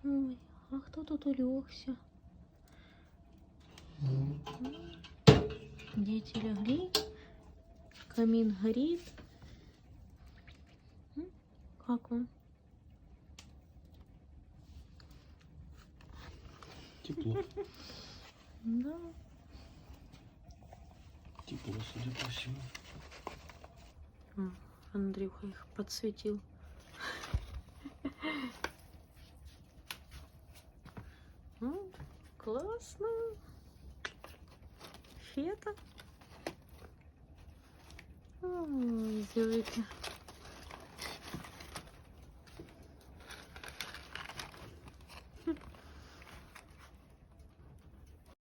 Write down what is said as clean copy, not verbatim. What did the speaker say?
Ой, а кто тут улегся? Дети легли, камин горит. Как вам? Тепло. Да. Тепло, судя по всему. Андрюха их подсветил. Классно. Фета. Ой, зёйки.